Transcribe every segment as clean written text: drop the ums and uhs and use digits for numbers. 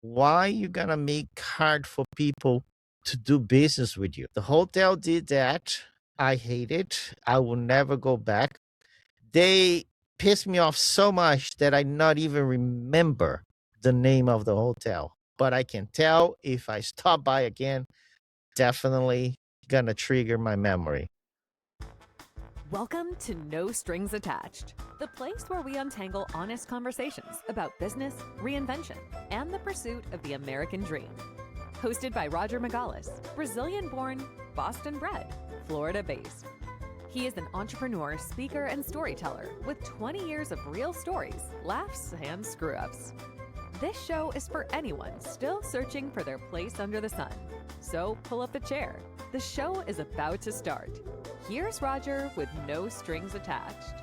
Why you gonna make hard for people to do business with you? The hotel did that. I hate it. I will never go back. They pissed me off so much that I not even remember the name of the hotel. But I can tell if I stop by again, definitely gonna trigger my memory. Welcome to No Strings Attached, the place where we untangle honest conversations about business, reinvention, and the pursuit of the American dream. Hosted by Roger Megalis, Brazilian born, Boston bred, Florida based. He is an entrepreneur, speaker, and storyteller with 20 years of real stories, laughs, and screw ups. This show is for anyone still searching for their place under the sun. So pull up a chair. The show is about to start. Here's Roger with no strings attached.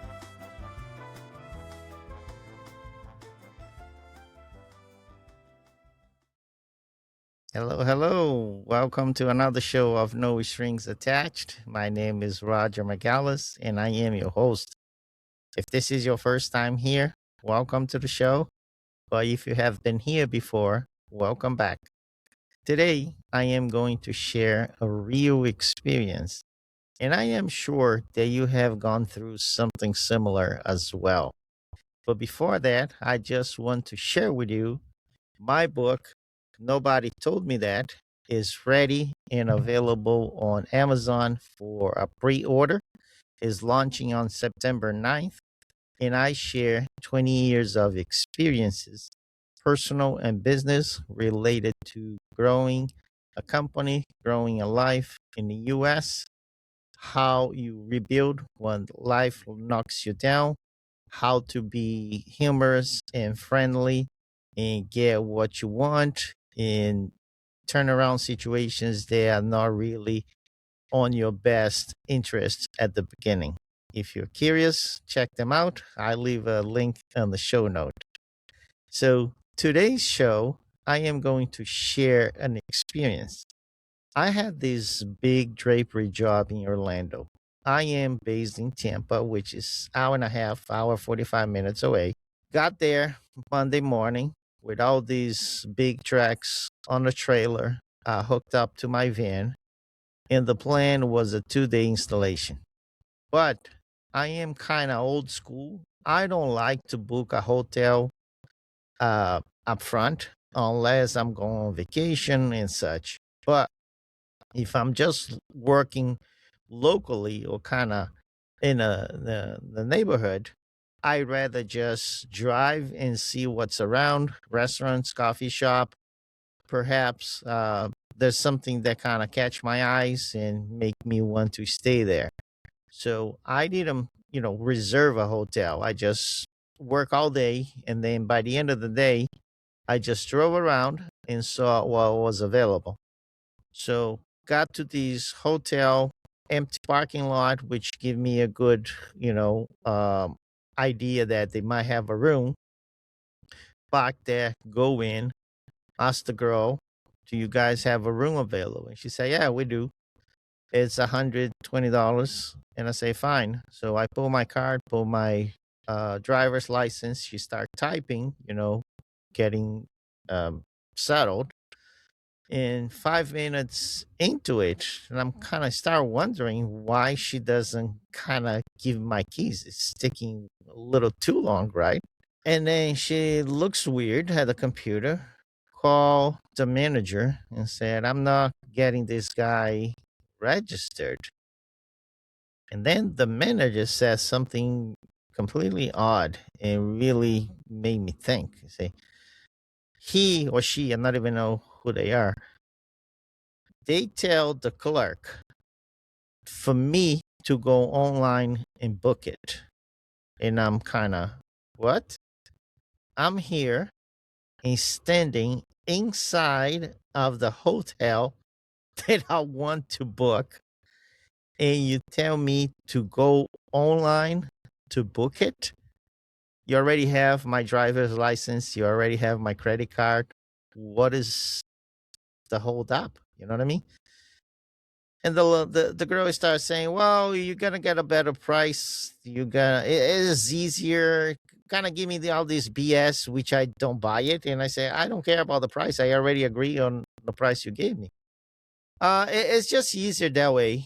Hello, hello. Welcome to another show of No Strings Attached. My name is Roger Megalis, and I am your host. If this is your first time here, welcome to the show. But if you have been here before, welcome back. Today, I am going to share a real experience, and I am sure that you have gone through something similar as well. But before that, I just want to share with you my book, Nobody Told Me That, is ready and available on Amazon for a pre order. Is launching on September 9th, and I share 20 years of experiences, personal and business, related to growing a company, growing a life in the US, how you rebuild when life knocks you down, how to be humorous and friendly and get what you want in turnaround situations that are not really on your best interest at the beginning. If you're curious, check them out. I leave a link on the show note. So, today's show, I am going to share an experience. I had this big drapery job in Orlando. I am based in Tampa, which is hour and a half, hour 45 minutes away. Got there Monday morning with all these big tracks on a trailer hooked up to my van, and the plan was a 2 day installation. But I am kind of old school. I don't like to book a hotel up front unless I'm going on vacation and such. But if I'm just working locally or kind of in the neighborhood, I'd rather just drive and see what's around restaurants, coffee shop. Perhaps there's something that kind of catch my eyes and make me want to stay there. So I didn't, reserve a hotel. I just work all day, and then by the end of the day, I just drove around and saw what was available. So got to this hotel empty parking lot, which give me a good, idea that they might have a room. Park there, go in, ask the girl, "Do you guys have a room available?" And she said, "Yeah, we do. It's $120." And I say, "Fine." So I pull my card, pull my driver's license. She start typing, getting settled. In 5 minutes into it, and I'm kind of start wondering why she doesn't kind of give my keys. It's taking a little too long, right? And then she looks weird at the computer, call the manager and said, "I'm not getting this guy registered." And then the manager says something completely odd and really made me think. Say, he or she, I don't even know who they are, they tell the clerk for me to go online and book it. And I'm kind of, what? I'm here and standing inside of the hotel that I want to book. And you tell me to go online to book it. You already have my driver's license. You already have my credit card. What is the hold up? You know what I mean? And the girl starts saying, "Well, you're gonna get a better price. It is easier. kind of give me all this BS, which I don't buy it. And I say, I don't care about the price. I already agree on the price you gave me. It's just easier that way.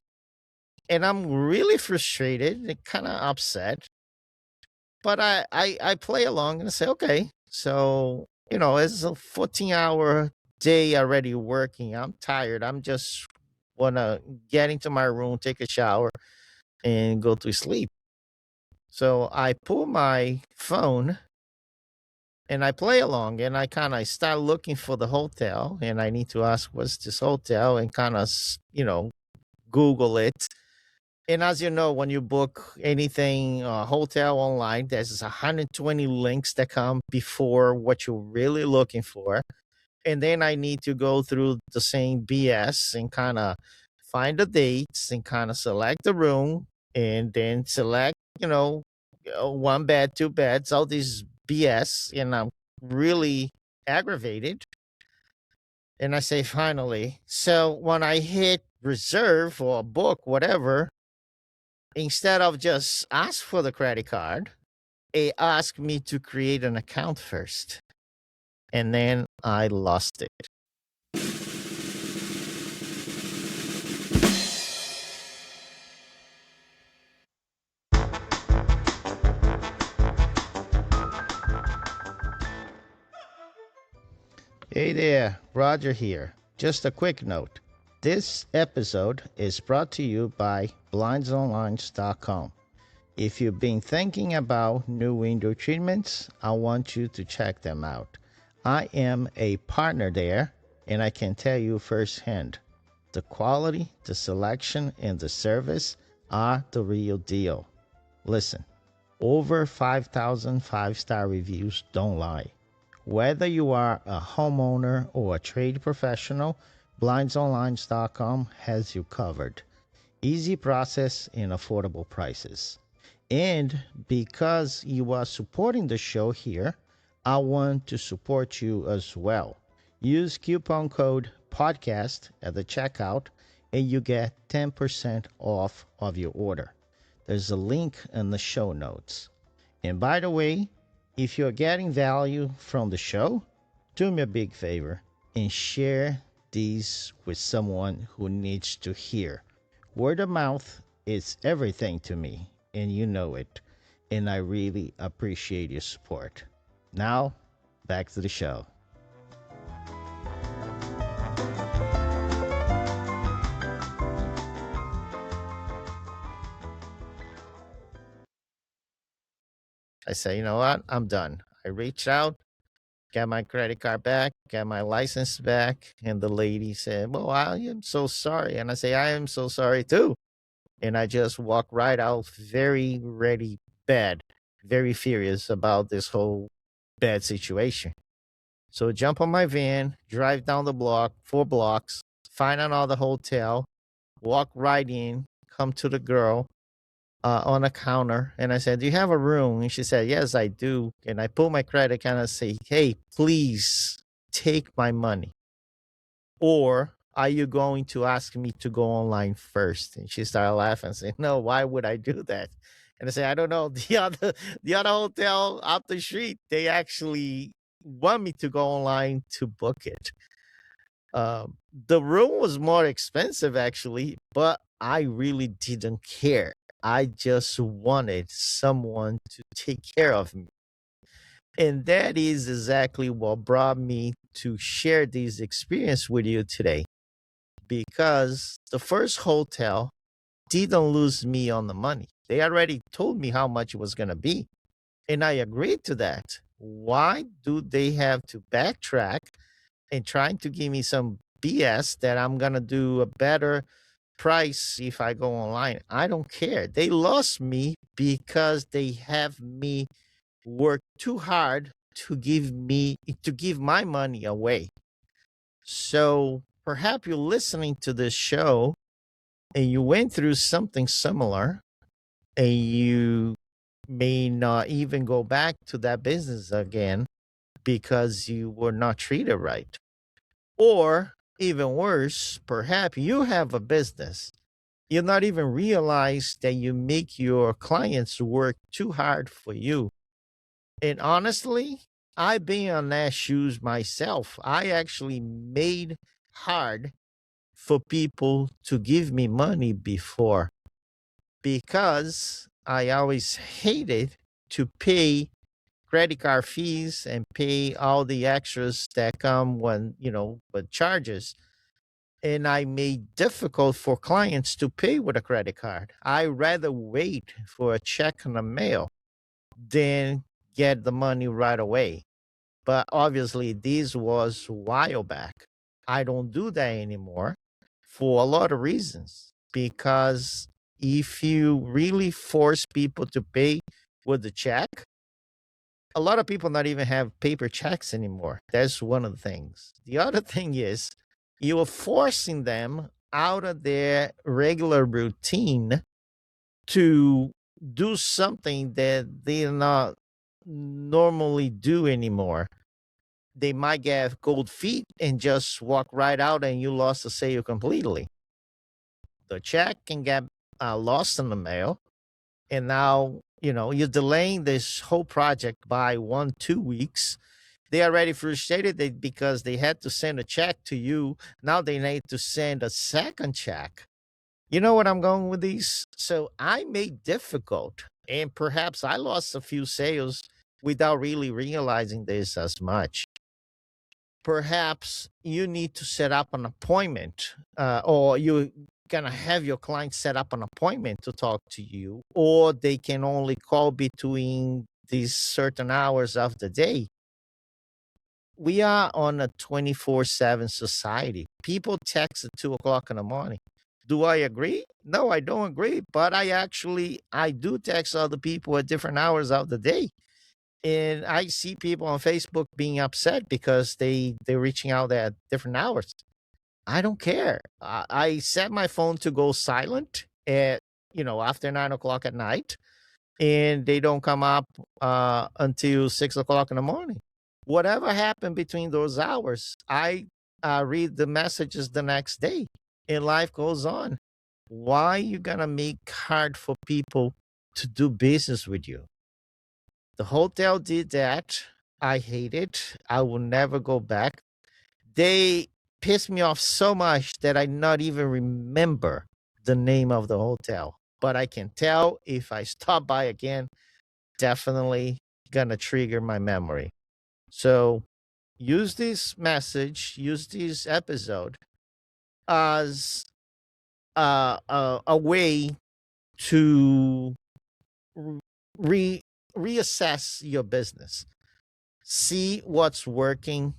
And I'm really frustrated and kind of upset. But I play along and I say, okay, so, it's a 14-hour day already working. I'm tired. I'm just want to get into my room, take a shower, and go to sleep. So I pull my phone and I play along and I kind of start looking for the hotel and I need to ask, what's this hotel? And kind of, Google it. And as you know, when you book anything, hotel online, there's 120 links that come before what you're really looking for. And then I need to go through the same BS and kind of find the dates and kind of select the room and then select, one bed, two beds, all these BS. And I'm really aggravated. And I say, finally. So when I hit reserve or book, whatever, instead of just ask for the credit card, it asked me to create an account first. And then I lost it. Hey there, Roger here. Just a quick note. This episode is brought to you by blindsonline.com. If you've been thinking about new window treatments, I want you to check them out. I am a partner there, and I can tell you firsthand, the quality, the selection, and the service are the real deal. Listen, over 5,000 five-star reviews don't lie. Whether you are a homeowner or a trade professional, blindsonline.com has you covered. Easy process and affordable prices. And because you are supporting the show here, I want to support you as well. Use coupon code podcast at the checkout and you get 10% off of your order. There's a link in the show notes. And by the way, if you're getting value from the show, do me a big favor and share these with someone who needs to hear. Word of mouth is everything to me, and you know it. And I really appreciate your support. Now, back to the show. I say, you know what? I'm done. I reached out, got my credit card back, got my license back, and the lady said, well, I am so sorry. And I say, I am so sorry too. And I just walk right out, very ready, bad, very furious about this whole bad situation. So jump on my van, drive down the block, 4 blocks, find another hotel, walk right in, come to the girl on a counter, and I said, "Do you have a room?" And she said, "Yes, I do." And I pull my credit card and I say, "Hey, please take my money, or are you going to ask me to go online first?" And she started laughing and saying, "No, why would I do that?" And I say, "I don't know. The other hotel out the street, they actually want me to go online to book it." The room was more expensive actually, but I really didn't care. I just wanted someone to take care of me. And that is exactly what brought me to share this experience with you today. Because the first hotel didn't lose me on the money. They already told me how much it was going to be. And I agreed to that. Why do they have to backtrack and trying to give me some BS that I'm going to do a better price if I go online? I don't care. They lost me because they have me work too hard to give my money away. So perhaps you're listening to this show and you went through something similar and you may not even go back to that business again because you were not treated right. Or even worse, perhaps you have a business. You not even realize that you make your clients work too hard for you. And honestly, I've been on that shoes myself. I actually made hard for people to give me money before because I always hated to pay credit card fees and pay all the extras that come when, with charges. And I made difficult for clients to pay with a credit card. I rather wait for a check in the mail than get the money right away. But obviously, this was a while back. I don't do that anymore for a lot of reasons. Because if you really force people to pay with the check, a lot of people not even have paper checks anymore. That's one of the things. The other thing is you are forcing them out of their regular routine to do something that they not normally do anymore. They might get cold feet and just walk right out and you lost the sale completely. The check can get lost in the mail. And now, you're delaying this whole project by 1, 2 weeks. They already frustrated because they had to send a check to you. Now they need to send a second check. You know what I'm going with these? So I made difficult, and perhaps I lost a few sales without really realizing this as much. Perhaps you need to set up an appointment, or you're gonna have your client set up an appointment to talk to you, or they can only call between these certain hours of the day. We are on a 24/7 society. People text at 2 o'clock in the morning. Do I agree? No, I don't agree. But I do text other people at different hours of the day. And I see people on Facebook being upset because they're reaching out at different hours. I don't care. I set my phone to go silent at after 9 o'clock at night, and they don't come up until 6 o'clock in the morning. Whatever happened between those hours, I read the messages the next day, and life goes on. Why you gonna make hard for people to do business with you? The hotel did that. I hate it. I will never go back. They pissed me off so much that I not even remember the name of the hotel. But I can tell if I stop by again, definitely gonna trigger my memory. So use this message, use this episode as a way to re reassess your business. See what's working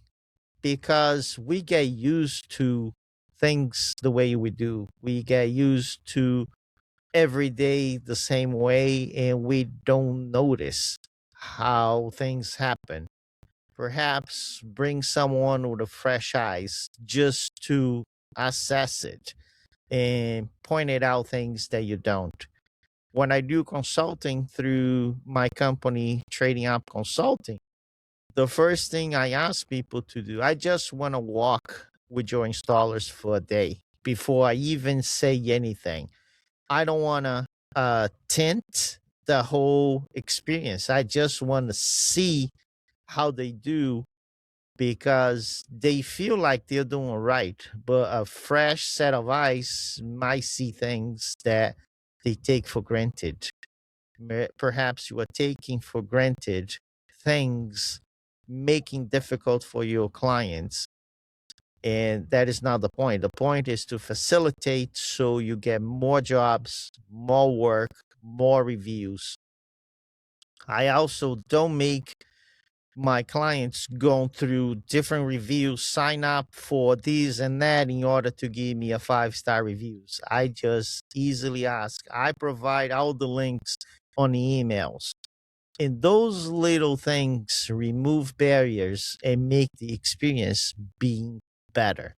because we get used to things the way we do. We get used to every day the same way and we don't notice how things happen. Perhaps bring someone with a fresh eyes just to assess it and point it out things that you don't. When I do consulting through my company, Trading Up Consulting, the first thing I ask people to do, I just want to walk with your installers for a day before I even say anything. I don't want to tint the whole experience. I just want to see how they do because they feel like they're doing right, but a fresh set of eyes might see things that they take for granted. Perhaps you are taking for granted things making difficult for your clients, and that is not the point. The point is to facilitate so you get more jobs, more work, more reviews. I also don't make my clients go through different reviews, sign up for this and that in order to give me a 5-star reviews. I just easily ask. I provide all the links on the emails. And those little things remove barriers and make the experience being better.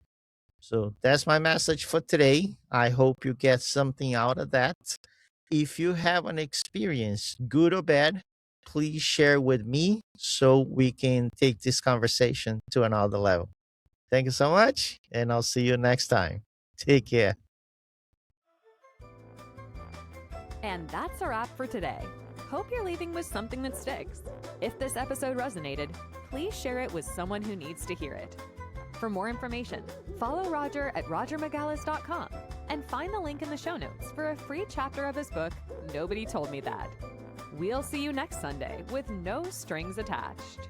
So that's my message for today. I hope you get something out of that. If you have an experience, good or bad, please share with me so we can take this conversation to another level. Thank you so much, and I'll see you next time. Take care. And that's a wrap for today. Hope you're leaving with something that sticks. If this episode resonated, please share it with someone who needs to hear it. For more information, follow Roger at rogermagalis.com and find the link in the show notes for a free chapter of his book, Nobody Told Me That. We'll see you next Sunday with no strings attached.